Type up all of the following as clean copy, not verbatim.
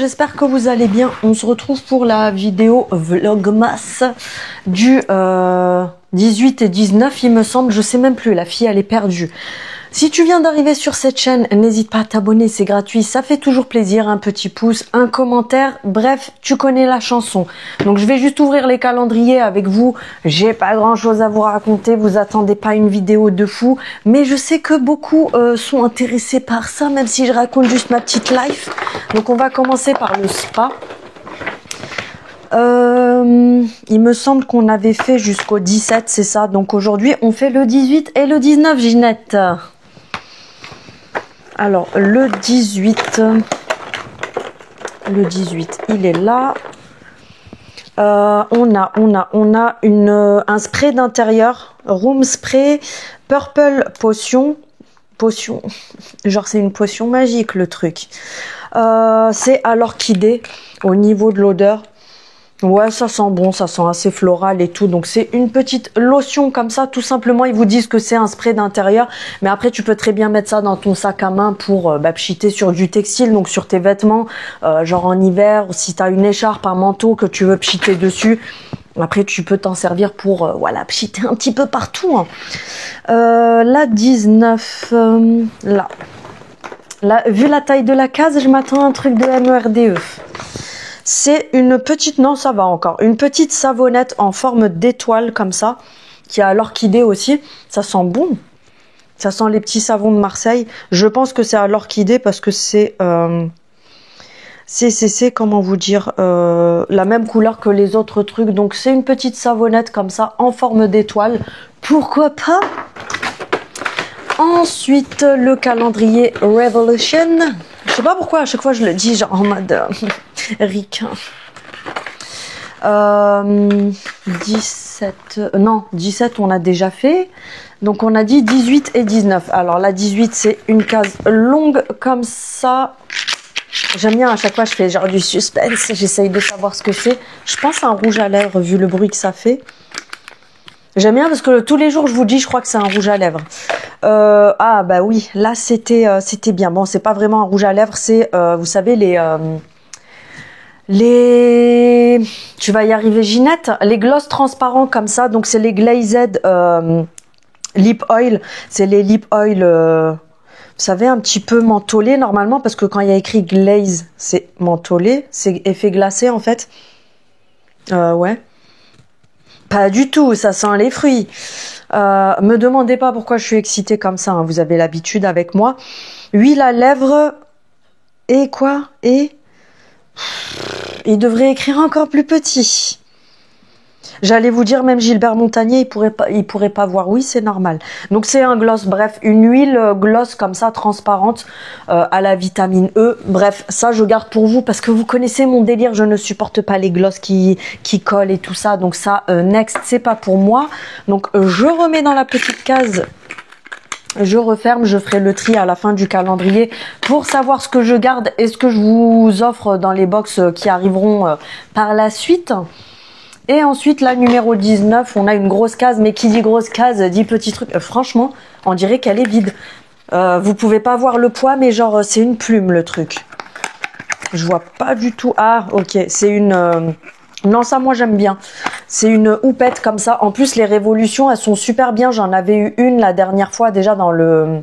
j'espère que vous allez bien. On se retrouve pour la vidéo Vlogmas du 18 et 19, il me semble. Je sais même plus, la fille elle est perdue. Si tu viens d'arriver sur cette chaîne, n'hésite pas à t'abonner, c'est gratuit, ça fait toujours plaisir, un petit pouce, un commentaire, bref, tu connais la chanson. Donc je vais juste ouvrir les calendriers avec vous, j'ai pas grand chose à vous raconter, vous attendez pas une vidéo de fou, mais je sais que beaucoup sont intéressés par ça, même si je raconte juste ma petite life. Donc on va commencer par le spa. Il me semble qu'on avait fait jusqu'au 17, c'est ça. Donc aujourd'hui, on fait le 18 et le 19, Ginette. Alors, le 18, il est là. On a un spray d'intérieur, Room Spray, Purple Potion. Genre c'est une potion magique le truc. C'est à l'orchidée au niveau de l'odeur. Ouais, ça sent bon, ça sent assez floral et tout. Donc c'est une petite lotion comme ça, tout simplement. Ils vous disent que c'est un spray d'intérieur, mais après tu peux très bien mettre ça dans ton sac à main pour pchiter sur du textile, donc sur tes vêtements, genre en hiver, ou si tu as une écharpe, un manteau que tu veux pchiter dessus. Après tu peux t'en servir pour voilà, pchiter un petit peu partout. Hein. La 19, là, vu la taille de la case, je m'attends à un truc de MERDE. C'est une petite, non ça va encore, une petite savonnette en forme d'étoile comme ça, qui a l'orchidée aussi. Ça sent bon, ça sent les petits savons de Marseille. Je pense que c'est à l'orchidée parce que c'est comment vous dire, la même couleur que les autres trucs. Donc c'est une petite savonnette comme ça en forme d'étoile, pourquoi pas. Ensuite le calendrier Revolution. Je sais pas pourquoi à chaque fois je le dis genre en mode ricain. 17, non 17 on a déjà fait. Donc on a dit 18 et 19. Alors la 18 c'est une case longue comme ça. J'aime bien à chaque fois je fais genre du suspense. J'essaye de savoir ce que c'est. Je pense à un rouge à lèvres vu le bruit que ça fait. J'aime bien parce que tous les jours je vous dis je crois que c'est un rouge à lèvres. Ah bah oui, là c'était bien. Bon, c'est pas vraiment un rouge à lèvres, c'est vous savez tu vas y arriver Ginette, les gloss transparents comme ça. Donc c'est les glazed lip oil, c'est les lip oil vous savez un petit peu mentholé normalement parce que quand il y a écrit glaze, c'est mentholé, c'est effet glacé en fait. Ouais. Pas du tout, ça sent les fruits. Me demandez pas pourquoi je suis excitée comme ça, hein, vous avez l'habitude avec moi. Huile à lèvres et quoi? Et il devrait écrire encore plus petit. J'allais vous dire même Gilbert Montagnier, il pourrait pas voir. Oui, c'est normal. Donc c'est un gloss, bref, une huile gloss comme ça, transparente, à la vitamine E. Bref, ça je garde pour vous parce que vous connaissez mon délire. Je ne supporte pas les gloss qui collent et tout ça. Donc ça, next, c'est pas pour moi. Donc je remets dans la petite case. Je referme, je ferai le tri à la fin du calendrier pour savoir ce que je garde et ce que je vous offre dans les box qui arriveront par la suite. Et ensuite, la numéro 19, on a une grosse case, mais qui dit grosse case dit petit truc. Franchement, on dirait qu'elle est vide. Vous pouvez pas voir le poids, mais genre, c'est une plume le truc. Je vois pas du tout. Ah, ok, c'est une... Non, ça, moi, j'aime bien. C'est une houppette comme ça. En plus, les révolutions, elles sont super bien. J'en avais eu une la dernière fois, déjà dans le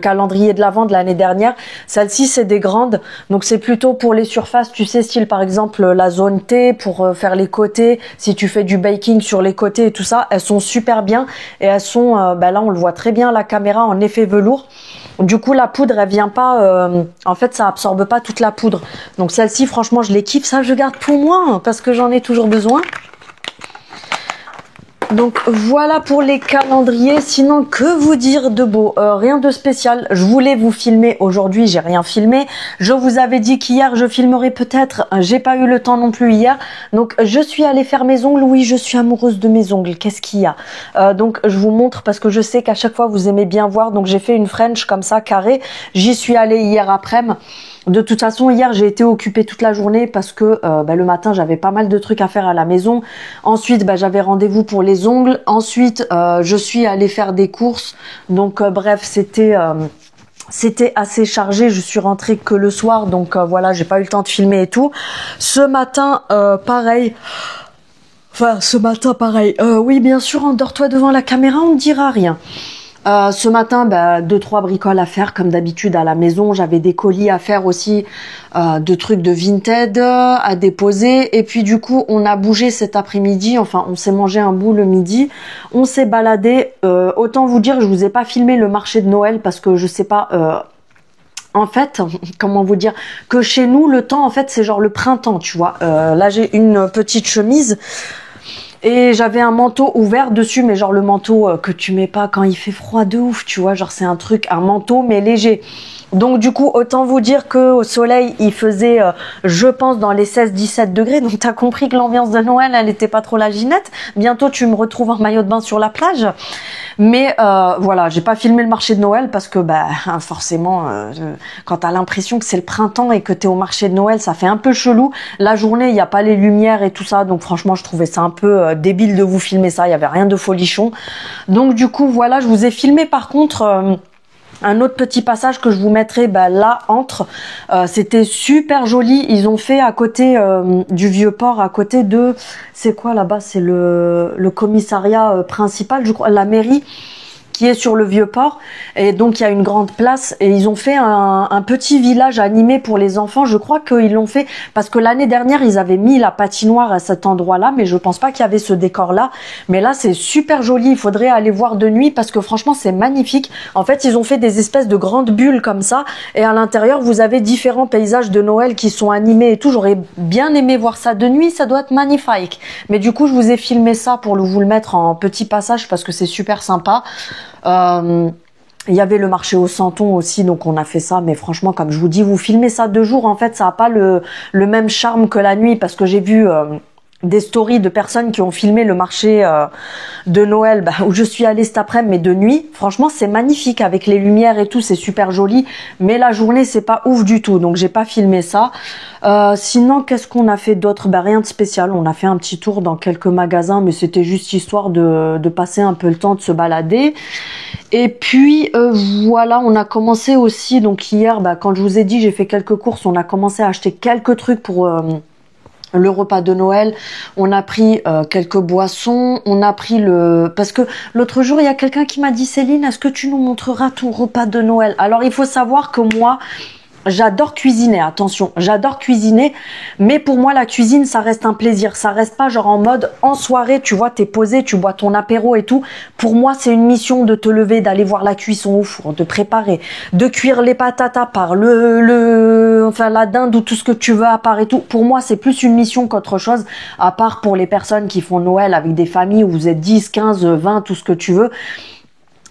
calendrier de l'Avent de l'année dernière. Celle-ci, c'est des grandes. Donc, c'est plutôt pour les surfaces, tu sais, style, par exemple, la zone T, pour faire les côtés. Si tu fais du baking sur les côtés et tout ça, elles sont super bien. Et elles sont, là, on le voit très bien, la caméra, en effet velours. Du coup, la poudre, elle vient pas... en fait, ça absorbe pas toute la poudre. Donc, celle-ci, franchement, je les kiffe. Ça, je garde pour moi, hein, parce que j'en ai toujours besoin. Donc voilà pour les calendriers. Sinon, que vous dire de beau? Rien de spécial. Je voulais vous filmer aujourd'hui, j'ai rien filmé. Je vous avais dit qu'hier je filmerais peut-être. J'ai pas eu le temps non plus hier. Donc je suis allée faire mes ongles. Oui, je suis amoureuse de mes ongles. Qu'est-ce qu'il y a? Donc je vous montre parce que je sais qu'à chaque fois vous aimez bien voir. Donc j'ai fait une French comme ça, carrée. J'y suis allée hier après-midi. De toute façon, hier, j'ai été occupée toute la journée parce que le matin, j'avais pas mal de trucs à faire à la maison. Ensuite, j'avais rendez-vous pour les ongles. Ensuite, je suis allée faire des courses. Donc, bref, c'était c'était assez chargé, je suis rentrée que le soir, donc voilà, j'ai pas eu le temps de filmer et tout. Ce matin, pareil. Enfin, ce matin, pareil. Oui, bien sûr, endors-toi devant la caméra, on ne dira rien. Ce matin, bah, 2-3 bricoles à faire comme d'habitude à la maison. J'avais des colis à faire aussi, de trucs de Vinted à déposer. Et puis du coup, on a bougé cet après-midi. Enfin, on s'est mangé un bout le midi. On s'est baladé. Autant vous dire, je vous ai pas filmé le marché de Noël parce que je sais pas. En fait, comment vous dire, que chez nous, le temps, en fait, c'est genre le printemps, tu vois. Là, j'ai une petite chemise. Et j'avais un manteau ouvert dessus, mais genre le manteau que tu mets pas quand il fait froid de ouf, tu vois, genre c'est un manteau mais léger. Donc du coup, autant vous dire que au soleil, il faisait, je pense, dans les 16-17 degrés. Donc t'as compris que l'ambiance de Noël, elle était pas trop la Ginette. Bientôt, tu me retrouves en maillot de bain sur la plage. Mais voilà, j'ai pas filmé le marché de Noël parce que bah forcément, quand t'as l'impression que c'est le printemps et que t'es au marché de Noël, ça fait un peu chelou. La journée, il y a pas les lumières et tout ça, donc franchement, je trouvais ça un peu débile de vous filmer ça. Il y avait rien de folichon. Donc du coup, voilà, je vous ai filmé par contre. Un autre petit passage que je vous mettrai là entre, c'était super joli. Ils ont fait à côté du Vieux-Port, à côté de, c'est quoi là-bas, c'est le commissariat principal, je crois, la mairie qui est sur le Vieux-Port, et donc il y a une grande place et ils ont fait un petit village animé pour les enfants. Je crois qu'ils l'ont fait parce que l'année dernière ils avaient mis la patinoire à cet endroit-là, mais je pense pas qu'il y avait ce décor-là. Mais là c'est super joli, il faudrait aller voir de nuit parce que franchement c'est magnifique. En fait ils ont fait des espèces de grandes bulles comme ça et à l'intérieur vous avez différents paysages de Noël qui sont animés et tout. J'aurais bien aimé voir ça de nuit, ça doit être magnifique. Mais du coup je vous ai filmé ça pour vous le mettre en petit passage parce que c'est super sympa. Il y avait le marché au Santon aussi, donc on a fait ça, mais franchement, comme je vous dis, vous filmez ça 2 jours, en fait, ça n'a pas le même charme que la nuit, parce que j'ai vu des stories de personnes qui ont filmé le marché de Noël où je suis allée cet après-midi, mais de nuit. Franchement, c'est magnifique avec les lumières et tout, c'est super joli, mais la journée, c'est pas ouf du tout, donc j'ai pas filmé ça. Sinon, qu'est-ce qu'on a fait d'autre? Rien de spécial. On a fait un petit tour dans quelques magasins, mais c'était juste histoire de passer un peu le temps de se balader. Et puis voilà, on a commencé aussi, donc hier, quand je vous ai dit, j'ai fait quelques courses, on a commencé à acheter quelques trucs pour le repas de Noël. On a pris quelques boissons, on a pris parce que l'autre jour il y a quelqu'un qui m'a dit, Céline, est-ce que tu nous montreras ton repas de Noël? Alors il faut savoir que moi j'adore cuisiner, attention, j'adore cuisiner, mais pour moi la cuisine ça reste un plaisir, ça reste pas genre en mode en soirée, tu vois, t'es posé, tu bois ton apéro et tout. Pour moi c'est une mission de te lever, d'aller voir la cuisson au four, de préparer, de cuire les patates à part, enfin la dinde ou tout ce que tu veux à part et tout. Pour moi c'est plus une mission qu'autre chose, à part pour les personnes qui font Noël avec des familles où vous êtes 10, 15, 20, tout ce que tu veux.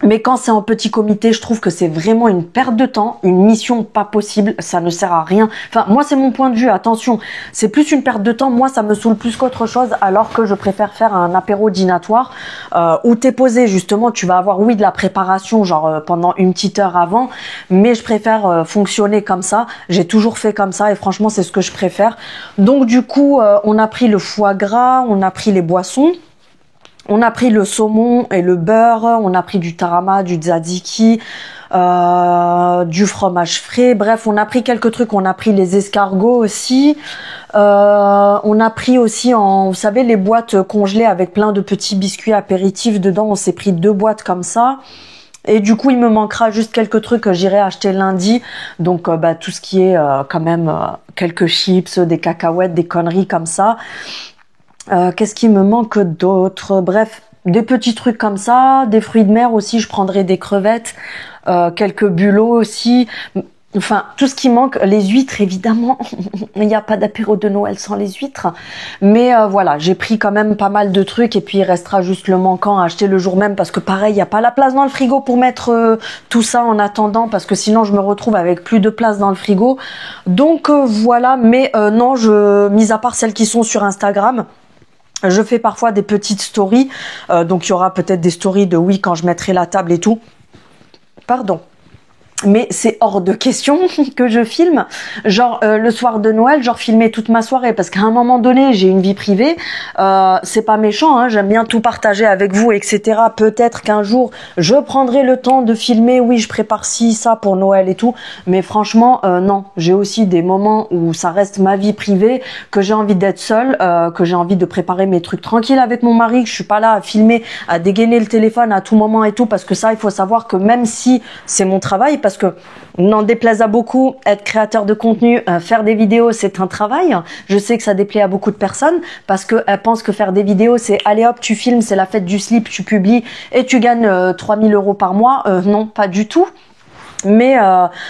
Mais quand c'est en petit comité, je trouve que c'est vraiment une perte de temps, une mission pas possible, ça ne sert à rien. Enfin, moi c'est mon point de vue, attention, c'est plus une perte de temps, moi ça me saoule plus qu'autre chose, alors que je préfère faire un apéro dînatoire où t'es posé, justement, tu vas avoir, oui, de la préparation, genre pendant une petite heure avant, mais je préfère fonctionner comme ça, j'ai toujours fait comme ça et franchement c'est ce que je préfère. Donc du coup, on a pris le foie gras, on a pris les boissons. On a pris le saumon et le beurre, on a pris du tarama, du tzatziki, du fromage frais. Bref, on a pris quelques trucs. On a pris les escargots aussi. On a pris aussi, vous savez, les boîtes congelées avec plein de petits biscuits apéritifs dedans. On s'est pris 2 boîtes comme ça. Et du coup, il me manquera juste quelques trucs que j'irai acheter lundi. Donc, tout ce qui est quand même quelques chips, des cacahuètes, des conneries comme ça. Qu'est-ce qui me manque d'autre? Bref, des petits trucs comme ça, des fruits de mer aussi, je prendrai des crevettes, quelques bulots aussi. Enfin, tout ce qui manque, les huîtres évidemment. Il n'y a pas d'apéro de Noël sans les huîtres. Mais voilà, j'ai pris quand même pas mal de trucs et puis il restera juste le manquant à acheter le jour même parce que pareil, il n'y a pas la place dans le frigo pour mettre tout ça en attendant parce que sinon je me retrouve avec plus de place dans le frigo. Donc voilà, mais non, mis à part celles qui sont sur Instagram, je fais parfois des petites stories, donc il y aura peut-être des stories de oui quand je mettrai la table et tout. Pardon. Mais c'est hors de question que je filme, genre le soir de Noël, genre filmer toute ma soirée, parce qu'à un moment donné, j'ai une vie privée, c'est pas méchant, hein, j'aime bien tout partager avec vous, etc. Peut-être qu'un jour, je prendrai le temps de filmer, oui, je prépare ci, ça pour Noël et tout, mais franchement, non, j'ai aussi des moments où ça reste ma vie privée, que j'ai envie d'être seule, que j'ai envie de préparer mes trucs tranquilles avec mon mari, que je suis pas là à filmer, à dégainer le téléphone à tout moment et tout, parce que ça, il faut savoir que même si c'est mon travail, parce que n'en déplaise à beaucoup, être créateur de contenu, faire des vidéos, c'est un travail. Je sais que ça déplaît à beaucoup de personnes parce qu'elles pensent que faire des vidéos, c'est allez hop, tu filmes, c'est la fête du slip, tu publies et tu gagnes 3000 € par mois. Non, pas du tout. Mais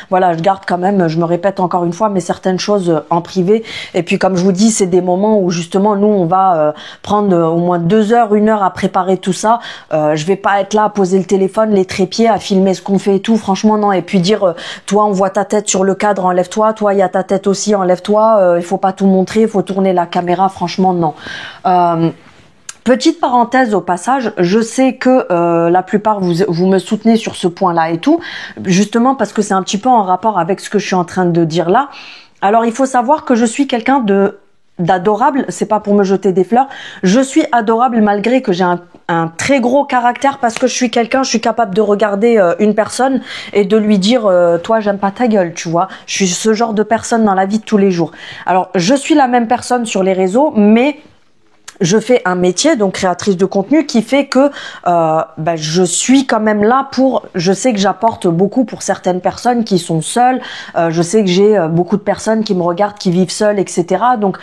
voilà, je garde quand même, je me répète encore une fois, mais certaines choses en privé. Et puis comme je vous dis, c'est des moments où justement nous on va prendre au moins 2 heures, 1 heure à préparer tout ça. Je vais pas être là à poser le téléphone, les trépieds, à filmer ce qu'on fait et tout. Franchement non. Et puis dire toi on voit ta tête sur le cadre, enlève-toi. Toi il y a ta tête aussi, enlève-toi. Il faut pas tout montrer, il faut tourner la caméra. Franchement non. Petite parenthèse au passage, je sais que la plupart vous me soutenez sur ce point-là et tout, justement parce que c'est un petit peu en rapport avec ce que je suis en train de dire là. Alors il faut savoir que je suis quelqu'un d'adorable, c'est pas pour me jeter des fleurs, je suis adorable malgré que j'ai un très gros caractère parce que je suis capable de regarder une personne et de lui dire toi j'aime pas ta gueule, tu vois. Je suis ce genre de personne dans la vie de tous les jours. Alors je suis la même personne sur les réseaux, mais je fais un métier, donc créatrice de contenu, qui fait que je suis quand même là je sais que j'apporte beaucoup pour certaines personnes qui sont seules, je sais que j'ai beaucoup de personnes qui me regardent, qui vivent seules, etc. Donc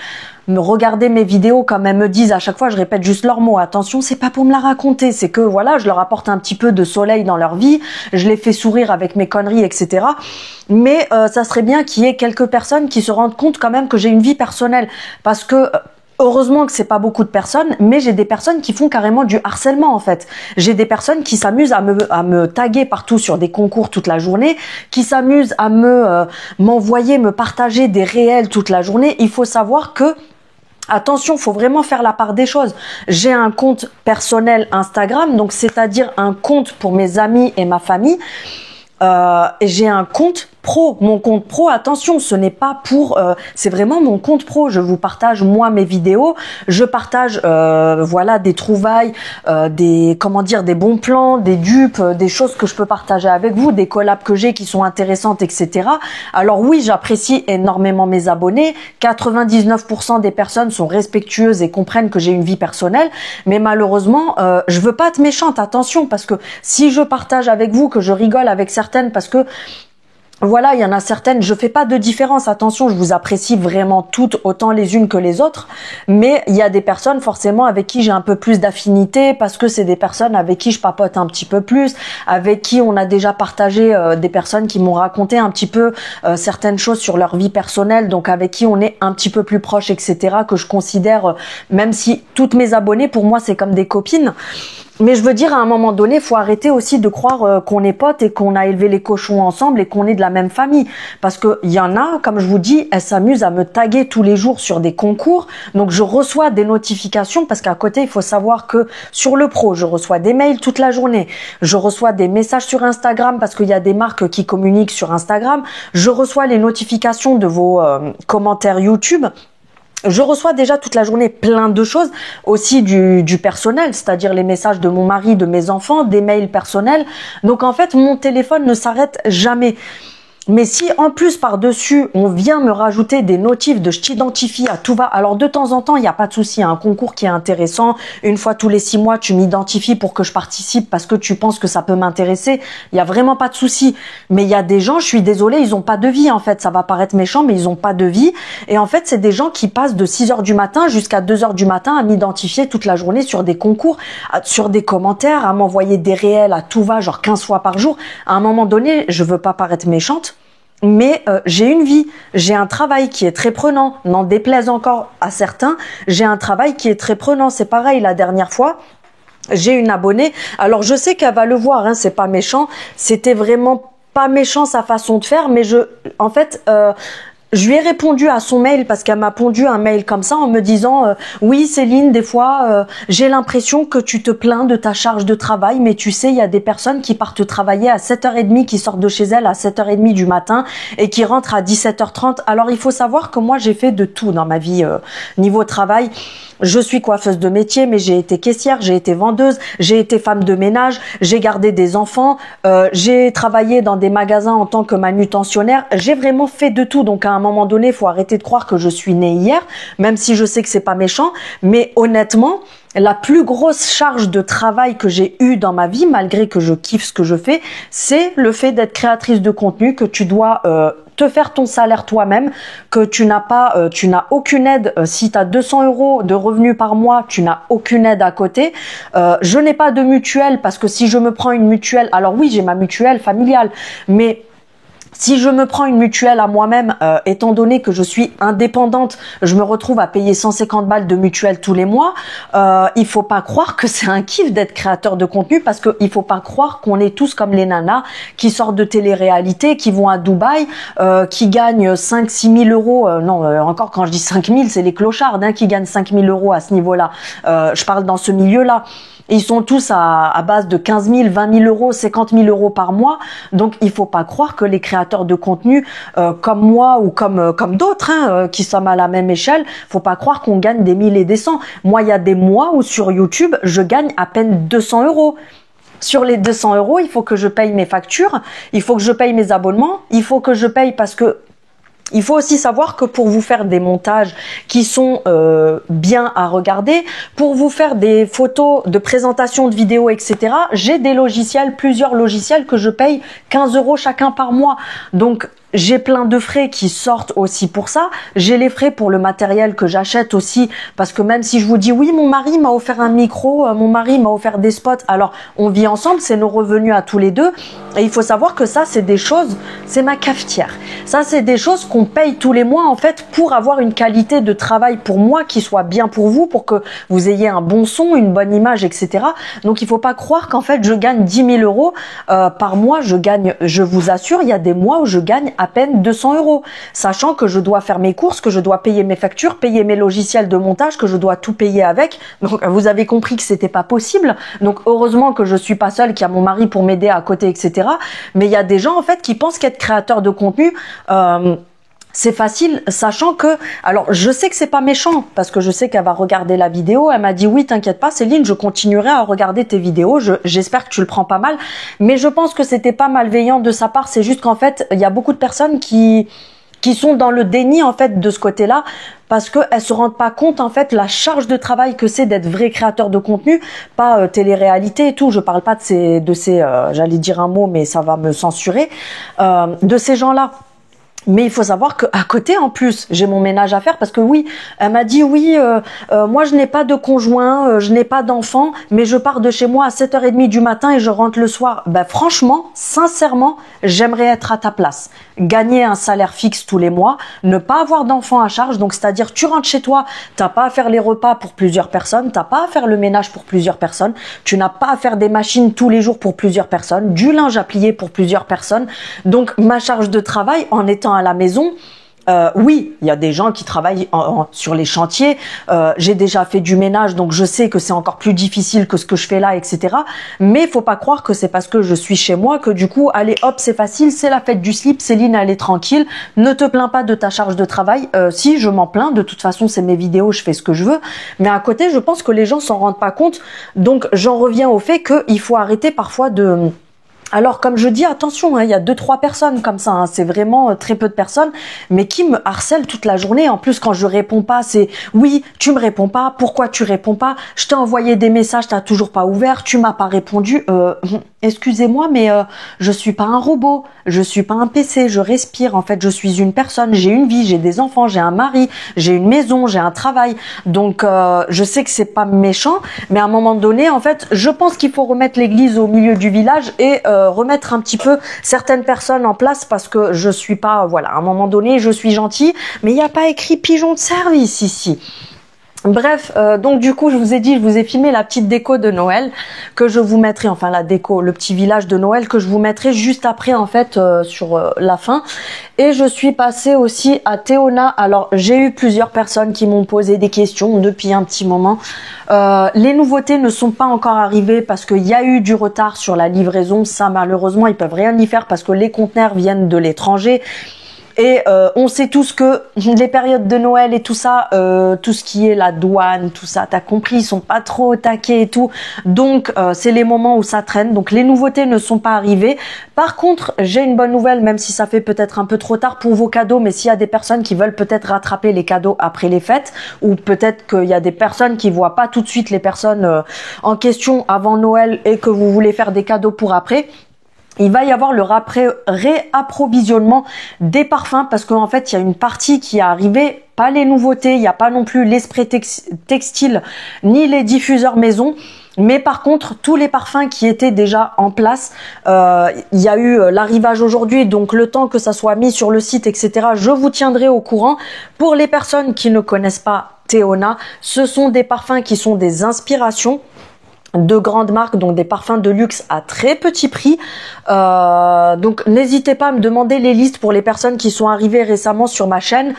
me regarder mes vidéos comme elles me disent à chaque fois, je répète juste leurs mots, attention, c'est pas pour me la raconter, c'est que voilà, je leur apporte un petit peu de soleil dans leur vie, je les fais sourire avec mes conneries, etc. Mais ça serait bien qu'il y ait quelques personnes qui se rendent compte quand même que j'ai une vie personnelle, parce que heureusement que c'est pas beaucoup de personnes, mais j'ai des personnes qui font carrément du harcèlement en fait. J'ai des personnes qui s'amusent à me taguer partout sur des concours toute la journée, qui s'amusent à m'envoyer, me partager des réels toute la journée. Il faut savoir que attention, faut vraiment faire la part des choses. J'ai un compte personnel Instagram, donc c'est-à-dire un compte pour mes amis et ma famille. Et j'ai un compte pro. Mon compte pro, attention, ce n'est pas pour... c'est vraiment mon compte pro. Je vous partage, moi, mes vidéos. Je partage, voilà, des trouvailles, des bons plans, des dupes, des choses que je peux partager avec vous, des collabs que j'ai qui sont intéressantes, etc. Alors oui, j'apprécie énormément mes abonnés. 99% des personnes sont respectueuses et comprennent que j'ai une vie personnelle. Mais malheureusement, je veux pas être méchante, attention, parce que si je partage avec vous, que je rigole avec certaines, parce que voilà, il y en a certaines, je fais pas de différence, attention, je vous apprécie vraiment toutes autant les unes que les autres, mais il y a des personnes forcément avec qui j'ai un peu plus d'affinité parce que c'est des personnes avec qui je papote un petit peu plus, avec qui on a déjà partagé des personnes qui m'ont raconté un petit peu certaines choses sur leur vie personnelle, donc avec qui on est un petit peu plus proche, etc., que je considère, même si toutes mes abonnées pour moi c'est comme des copines. Mais je veux dire, à un moment donné, faut arrêter aussi de croire qu'on est potes et qu'on a élevé les cochons ensemble et qu'on est de la même famille. Parce que il y en a, comme je vous dis, elles s'amusent à me taguer tous les jours sur des concours. Donc je reçois des notifications parce qu'à côté, il faut savoir que sur le pro, je reçois des mails toute la journée. Je reçois des messages sur Instagram parce qu'il y a des marques qui communiquent sur Instagram. Je reçois les notifications de vos commentaires YouTube. Je reçois déjà toute la journée plein de choses, aussi du personnel, c'est-à-dire les messages de mon mari, de mes enfants, des mails personnels. Donc en fait, mon téléphone ne s'arrête jamais. Mais si en plus par-dessus, on vient me rajouter des notifs de je t'identifie à tout va, alors de temps en temps, il n'y a pas de souci, un concours qui est intéressant, une fois tous les 6 mois, tu m'identifies pour que je participe parce que tu penses que ça peut m'intéresser, il n'y a vraiment pas de souci. Mais il y a des gens, je suis désolée, ils n'ont pas de vie en fait, ça va paraître méchant, mais ils n'ont pas de vie. Et en fait, c'est des gens qui passent de 6 heures du matin jusqu'à 2 heures du matin à m'identifier toute la journée sur des concours, sur des commentaires, à m'envoyer des réels à tout va, genre 15 fois par jour. À un moment donné, je veux pas paraître méchante, mais j'ai une vie, j'ai un travail qui est très prenant, n'en déplaise encore à certains, j'ai un travail qui est très prenant. C'est pareil, la dernière fois, j'ai une abonnée, alors je sais qu'elle va le voir, hein, c'est pas méchant, c'était vraiment pas méchant sa façon de faire, mais en fait, je lui ai répondu à son mail parce qu'elle m'a pondu un mail comme ça en me disant oui Céline, des fois j'ai l'impression que tu te plains de ta charge de travail, mais tu sais il y a des personnes qui partent travailler à 7h30, qui sortent de chez elles à 7h30 du matin et qui rentrent à 17h30. Alors il faut savoir que moi j'ai fait de tout dans ma vie niveau travail. Je suis coiffeuse de métier, mais j'ai été caissière, j'ai été vendeuse, j'ai été femme de ménage, j'ai gardé des enfants, j'ai travaillé dans des magasins en tant que manutentionnaire. J'ai vraiment fait de tout. Donc à un moment donné, il faut arrêter de croire que je suis née hier, même si je sais que c'est pas méchant. Mais honnêtement, la plus grosse charge de travail que j'ai eue dans ma vie, malgré que je kiffe ce que je fais, c'est le fait d'être créatrice de contenu, que tu dois te faire ton salaire toi-même, que tu n'as aucune aide. Si tu as 200 € de revenus par mois, tu n'as aucune aide à côté. Je n'ai pas de mutuelle parce que si je me prends une mutuelle, alors oui, j'ai ma mutuelle familiale, mais si je me prends une mutuelle à moi-même, étant donné que je suis indépendante, je me retrouve à payer 150 balles de mutuelle tous les mois. Il faut pas croire que c'est un kiff d'être créateur de contenu, parce que il faut pas croire qu'on est tous comme les nanas qui sortent de télé-réalité, qui vont à Dubaï, qui gagnent 5-6 000 €. Non, encore quand je dis 5 000, c'est les clochards qui gagnent 5 000 € à ce niveau-là. Je parle dans ce milieu-là. Ils sont tous à base de 15 000, 20 000 €, 50 000 € par mois. Donc, il faut pas croire que les créateurs de contenu, comme moi ou comme d'autres, qui sommes à la même échelle, faut pas croire qu'on gagne des 1000 et des 100. Moi, il y a des mois où sur YouTube, je gagne à peine 200 €. Sur les 200 €, il faut que je paye mes factures, il faut que je paye mes abonnements, il faut que je paye parce que il faut aussi savoir que pour vous faire des montages qui sont bien à regarder, pour vous faire des photos de présentation de vidéos, etc., j'ai des logiciels, plusieurs logiciels que je paye 15 € chacun par mois. Donc, j'ai plein de frais qui sortent aussi pour ça. J'ai les frais pour le matériel que j'achète aussi, parce que même si je vous dis oui, mon mari m'a offert un micro, mon mari m'a offert des spots, alors on vit ensemble, c'est nos revenus à tous les deux. Et il faut savoir que ça, c'est des choses, c'est ma cafetière. Ça, c'est des choses qu'on paye tous les mois en fait pour avoir une qualité de travail pour moi qui soit bien pour vous, pour que vous ayez un bon son, une bonne image, etc. Donc il faut pas croire qu'en fait je gagne 10 000 € par mois. Je vous assure, il y a des mois où je gagne à peine 200 €, sachant que je dois faire mes courses, que je dois payer mes factures, payer mes logiciels de montage, que je dois tout payer avec. Donc vous avez compris que c'était pas possible. Donc heureusement que je suis pas seule, qu'il y a mon mari pour m'aider à côté, etc. Mais il y a des gens en fait qui pensent qu'être créateur de contenu c'est facile, sachant que, alors je sais que c'est pas méchant, parce que je sais qu'elle va regarder la vidéo, elle m'a dit oui, t'inquiète pas Céline, je continuerai à regarder tes vidéos, j'espère que tu le prends pas mal, mais je pense que c'était pas malveillant de sa part, c'est juste qu'en fait, il y a beaucoup de personnes qui sont dans le déni en fait de ce côté-là, parce qu'elles se rendent pas compte en fait la charge de travail que c'est d'être vrai créateur de contenu, pas télé-réalité et tout, je parle pas de ces j'allais dire un mot mais ça va me censurer, de ces gens-là. Mais il faut savoir qu'à côté, en plus, j'ai mon ménage à faire parce que oui, elle m'a dit oui, moi je n'ai pas de conjoint, je n'ai pas d'enfant, mais je pars de chez moi à 7h30 du matin et je rentre le soir. Ben franchement, sincèrement, j'aimerais être à ta place. Gagner un salaire fixe tous les mois, ne pas avoir d'enfant à charge, donc c'est-à-dire tu rentres chez toi, t'as pas à faire les repas pour plusieurs personnes, t'as pas à faire le ménage pour plusieurs personnes, tu n'as pas à faire des machines tous les jours pour plusieurs personnes, du linge à plier pour plusieurs personnes. Donc ma charge de travail en étant à la maison, oui, il y a des gens qui travaillent sur les chantiers. J'ai déjà fait du ménage, donc je sais que c'est encore plus difficile que ce que je fais là, etc. Mais il faut pas croire que c'est parce que je suis chez moi que du coup, allez hop, c'est facile, c'est la fête du slip, Céline, elle est tranquille. Ne te plains pas de ta charge de travail. Si, je m'en plains. De toute façon, c'est mes vidéos, je fais ce que je veux. Mais à côté, je pense que les gens s'en rendent pas compte. Donc, j'en reviens au fait qu'il faut arrêter parfois de... Alors, comme je dis, attention, il y a 2-3 personnes comme ça, c'est vraiment très peu de personnes, mais qui me harcèlent toute la journée. En plus, quand je réponds pas, c'est « Oui, tu me réponds pas, pourquoi tu réponds pas? Je t'ai envoyé des messages, t'as toujours pas ouvert, tu m'as pas répondu. » Excusez-moi, mais je suis pas un robot, je suis pas un PC, je respire. En fait, je suis une personne, j'ai une vie, j'ai des enfants, j'ai un mari, j'ai une maison, j'ai un travail. Donc, je sais que c'est pas méchant, mais à un moment donné, en fait, je pense qu'il faut remettre l'église au milieu du village et remettre un petit peu certaines personnes en place, parce que je suis pas, voilà, à un moment donné, je suis gentille, mais il n'y a pas écrit pigeon de service ici. Bref, donc du coup, je vous ai dit, je vous ai filmé la petite déco de Noël que je vous mettrai, enfin la déco, le petit village de Noël que je vous mettrai juste après en fait sur la fin. Et je suis passée aussi à Théona. Alors j'ai eu plusieurs personnes qui m'ont posé des questions depuis un petit moment. Les nouveautés ne sont pas encore arrivées parce qu'il y a eu du retard sur la livraison. Ça malheureusement ils peuvent rien y faire parce que les conteneurs viennent de l'étranger. Et on sait tous que les périodes de Noël et tout ça, tout ce qui est la douane, tout ça, t'as compris, ils sont pas trop au taquet et tout. Donc c'est les moments où ça traîne. Donc les nouveautés ne sont pas arrivées. Par contre, j'ai une bonne nouvelle, même si ça fait peut-être un peu trop tard pour vos cadeaux, mais s'il y a des personnes qui veulent peut-être rattraper les cadeaux après les fêtes, ou peut-être qu'il y a des personnes qui voient pas tout de suite les personnes en question avant Noël et que vous voulez faire des cadeaux pour après. Il va y avoir le réapprovisionnement des parfums parce qu'en fait, il y a une partie qui est arrivée, pas les nouveautés, il n'y a pas non plus les sprays textiles ni les diffuseurs maison. Mais par contre, tous les parfums qui étaient déjà en place, il y a eu l'arrivage aujourd'hui, donc le temps que ça soit mis sur le site, etc., je vous tiendrai au courant. Pour les personnes qui ne connaissent pas Théona, ce sont des parfums qui sont des inspirations de grandes marques, donc des parfums de luxe à très petit prix. Donc n'hésitez pas à me demander les listes pour les personnes qui sont arrivées récemment sur ma chaîne.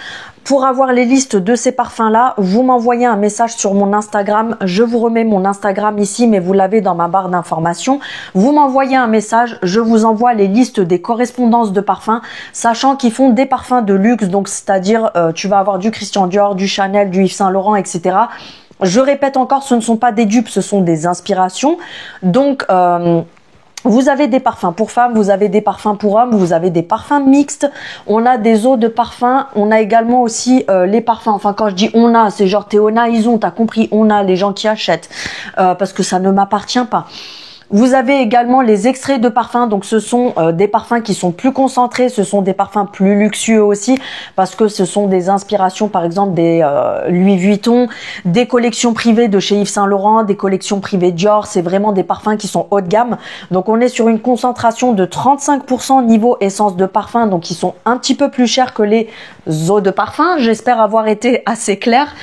Pour avoir les listes de ces parfums-là, vous m'envoyez un message sur mon Instagram. Je vous remets mon Instagram ici, mais vous l'avez dans ma barre d'informations. Vous m'envoyez un message, je vous envoie les listes des correspondances de parfums, sachant qu'ils font des parfums de luxe, donc c'est-à-dire tu vas avoir du Christian Dior, du Chanel, du Yves Saint Laurent, etc. Je répète encore, ce ne sont pas des dupes, ce sont des inspirations. Donc, vous avez des parfums pour femmes, vous avez des parfums pour hommes, vous avez des parfums mixtes. On a des eaux de parfum. On a également aussi les parfums. Enfin, quand je dis on a, c'est genre Théona, ils ont, t'as compris, on a les gens qui achètent. Parce que ça ne m'appartient pas. Vous avez également les extraits de parfums, donc ce sont des parfums qui sont plus concentrés, ce sont des parfums plus luxueux aussi, parce que ce sont des inspirations, par exemple des Louis Vuitton, des collections privées de chez Yves Saint Laurent, des collections privées Dior, c'est vraiment des parfums qui sont haut de gamme. Donc on est sur une concentration de 35% niveau essence de parfum, donc ils sont un petit peu plus chers que les eaux de parfum. J'espère avoir été assez claire.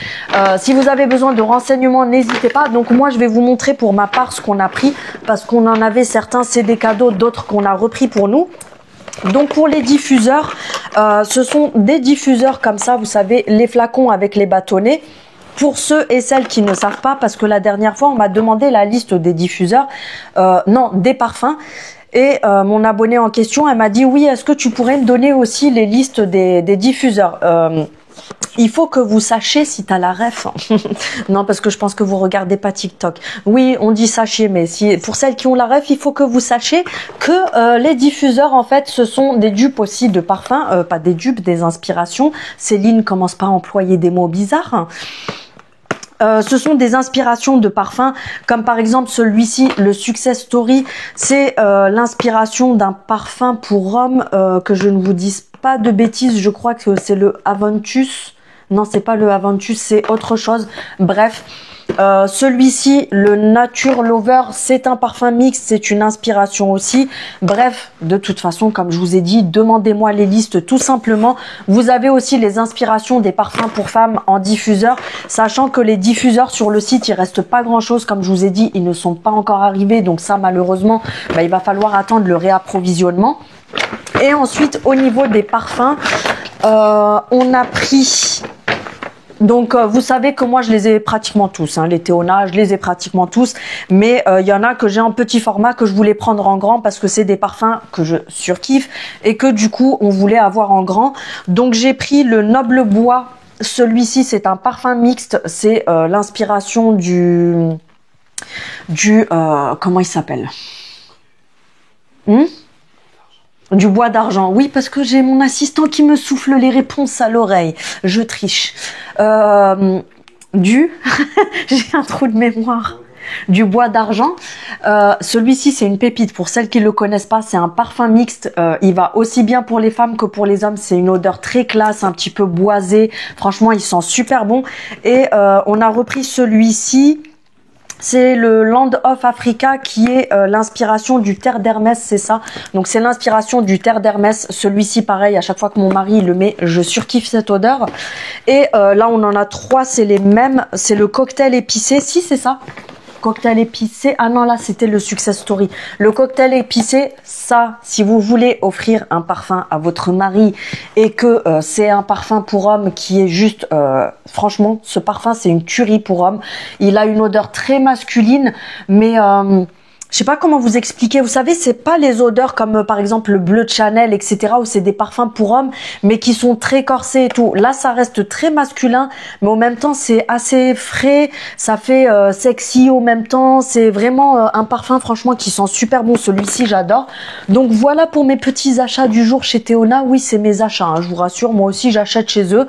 Si vous avez besoin de renseignements, n'hésitez pas. Donc moi je vais vous montrer pour ma part ce qu'on a pris, parce qu'on en avait certains, c'est des cadeaux, d'autres qu'on a repris pour nous. Donc pour les diffuseurs, ce sont des diffuseurs comme ça, vous savez, les flacons avec les bâtonnets. Pour ceux et celles qui ne savent pas, parce que la dernière fois, on m'a demandé la liste des diffuseurs, non, des parfums. Et mon abonnée en question, elle m'a dit, oui, est-ce que tu pourrais me donner aussi les listes des diffuseurs il faut que vous sachiez si tu as la ref. Non, parce que je pense que vous regardez pas TikTok. Oui, on dit sachiez, mais si pour celles qui ont la ref, il faut que vous sachiez que les diffuseurs, en fait, ce sont des dupes aussi de parfums, pas des dupes, des inspirations. Céline commence pas à employer des mots bizarres. Ce sont des inspirations de parfums, comme par exemple celui-ci, le Success Story. C'est l'inspiration d'un parfum pour homme, que je ne vous dise pas de bêtises, je crois que c'est le Aventus. Non, c'est pas le Aventus, c'est autre chose. Bref, celui-ci, le Nature Lover, c'est un parfum mixte, c'est une inspiration aussi. Bref, de toute façon, comme je vous ai dit, demandez-moi les listes tout simplement. Vous avez aussi les inspirations des parfums pour femmes en diffuseur, sachant que les diffuseurs sur le site, il reste pas grand-chose. Comme je vous ai dit, ils ne sont pas encore arrivés, donc ça, malheureusement, il va falloir attendre le réapprovisionnement. Et ensuite, au niveau des parfums, on a pris... Donc, vous savez que moi, je les ai pratiquement tous. Hein, les Théona, je les ai pratiquement tous. Mais il y en a que j'ai en petit format, que je voulais prendre en grand parce que c'est des parfums que je surkiffe et que du coup, on voulait avoir en grand. Donc, j'ai pris le Noble Bois. Celui-ci, c'est un parfum mixte. C'est l'inspiration du comment il s'appelle du bois d'argent. Oui, parce que j'ai mon assistant qui me souffle les réponses à l'oreille. Je triche. J'ai un trou de mémoire. Du bois d'argent. Celui-ci, c'est une pépite. Pour celles qui ne le connaissent pas, c'est un parfum mixte. Il va aussi bien pour les femmes que pour les hommes. C'est une odeur très classe, un petit peu boisée. Franchement, il sent super bon. Et on a repris celui-ci. C'est le Land of Africa qui est l'inspiration du terre d'Hermès, c'est ça. Donc c'est l'inspiration du terre d'Hermès. Celui-ci, pareil, à chaque fois que mon mari le met, je surkiffe cette odeur. Et là, on en a 3, c'est les mêmes. C'est le cocktail épicé, si c'est ça. Cocktail épicé, ah non là c'était le success story. Le cocktail épicé, ça, si vous voulez offrir un parfum à votre mari et que c'est un parfum pour homme qui est juste, franchement, ce parfum c'est une tuerie pour homme. Il a une odeur très masculine, mais je sais pas comment vous expliquer. Vous savez, c'est pas les odeurs comme par exemple le bleu de Chanel, etc. où c'est des parfums pour hommes, mais qui sont très corsés et tout. Là, ça reste très masculin, mais en même temps, c'est assez frais. Ça fait sexy au même temps. C'est vraiment un parfum, franchement, qui sent super bon. Celui-ci, j'adore. Donc voilà pour mes petits achats du jour chez Théona. Oui, c'est mes achats, hein, je vous rassure. Moi aussi, j'achète chez eux.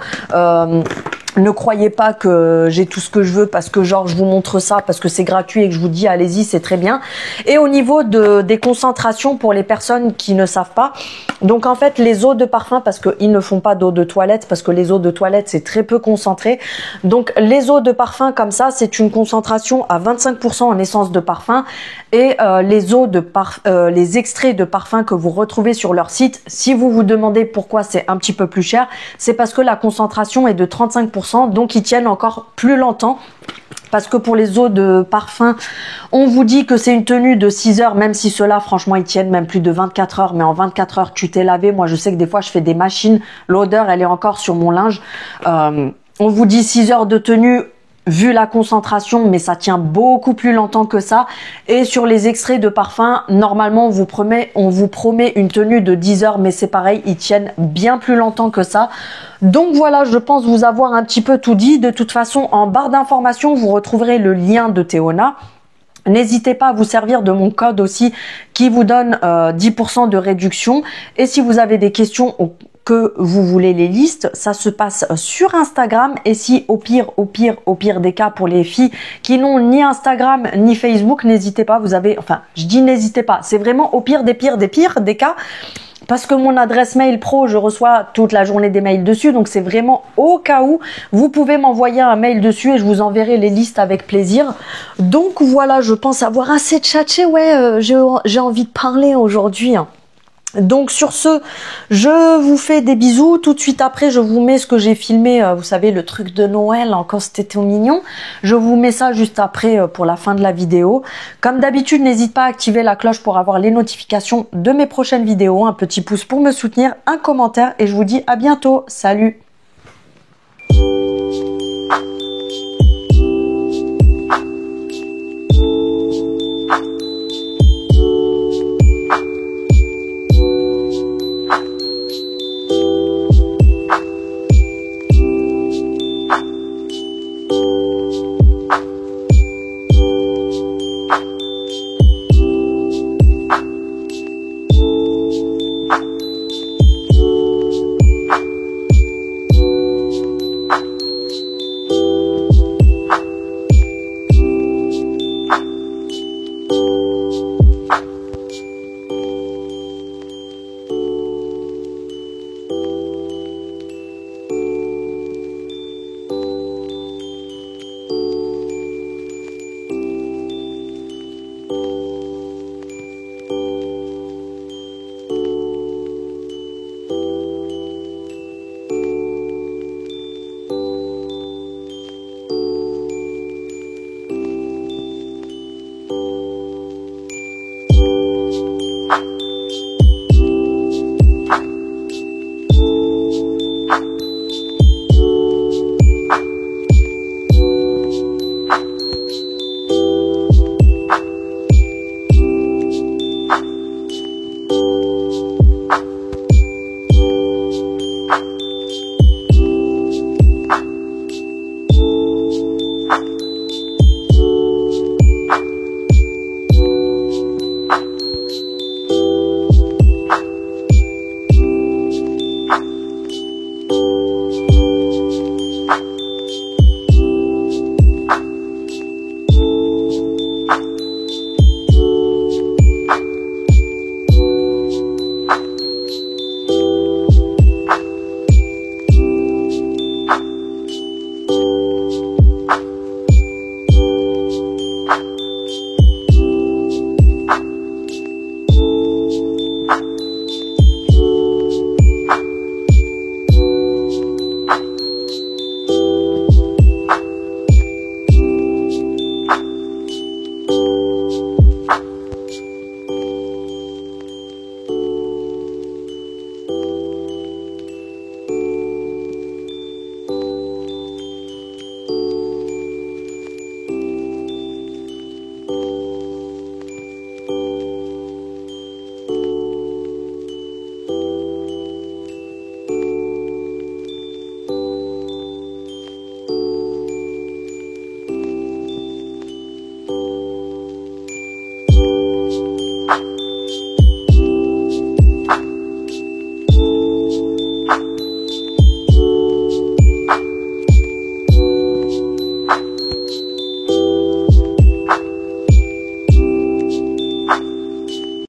Ne croyez pas que j'ai tout ce que je veux parce que genre je vous montre ça parce que c'est gratuit et que je vous dis allez-y, c'est très bien. Et au niveau des concentrations pour les personnes qui ne savent pas, donc en fait les eaux de parfum, parce qu'ils ne font pas d'eau de toilette, parce que les eaux de toilette c'est très peu concentré. Donc les eaux de parfum comme ça, c'est une concentration à 25% en essence de parfum. Et les extraits de parfum que vous retrouvez sur leur site, si vous vous demandez pourquoi c'est un petit peu plus cher, c'est parce que la concentration est de 35%, donc ils tiennent encore plus longtemps. Parce que pour les eaux de parfum, on vous dit que c'est une tenue de 6 heures, même si ceux-là, franchement, ils tiennent même plus de 24 heures. Mais en 24 heures, tu t'es lavé. Moi, je sais que des fois, je fais des machines. L'odeur, elle est encore sur mon linge. On vous dit 6 heures de tenue. Vu la concentration, mais ça tient beaucoup plus longtemps que ça. Et sur les extraits de parfum, normalement, on vous promet une tenue de 10 heures, mais c'est pareil, ils tiennent bien plus longtemps que ça. Donc voilà, je pense vous avoir un petit peu tout dit. De toute façon, en barre d'informations, vous retrouverez le lien de Théona. N'hésitez pas à vous servir de mon code aussi qui vous donne 10% de réduction. Et si vous avez des questions que vous voulez les listes, ça se passe sur Instagram. Et si au pire des cas pour les filles qui n'ont ni Instagram ni Facebook, n'hésitez pas, vous avez, enfin je dis n'hésitez pas, c'est vraiment au pire des cas. Parce que mon adresse mail pro, je reçois toute la journée des mails dessus. Donc, c'est vraiment au cas où. Vous pouvez m'envoyer un mail dessus et je vous enverrai les listes avec plaisir. Donc, voilà, je pense avoir assez tchatché. Ouais, j'ai envie de parler aujourd'hui. Donc sur ce, je vous fais des bisous. Tout de suite après, je vous mets ce que j'ai filmé, vous savez, le truc de Noël, encore c'était tout mignon. Je vous mets ça juste après pour la fin de la vidéo. Comme d'habitude, n'hésite pas à activer la cloche pour avoir les notifications de mes prochaines vidéos. Un petit pouce pour me soutenir, un commentaire et je vous dis à bientôt. Salut!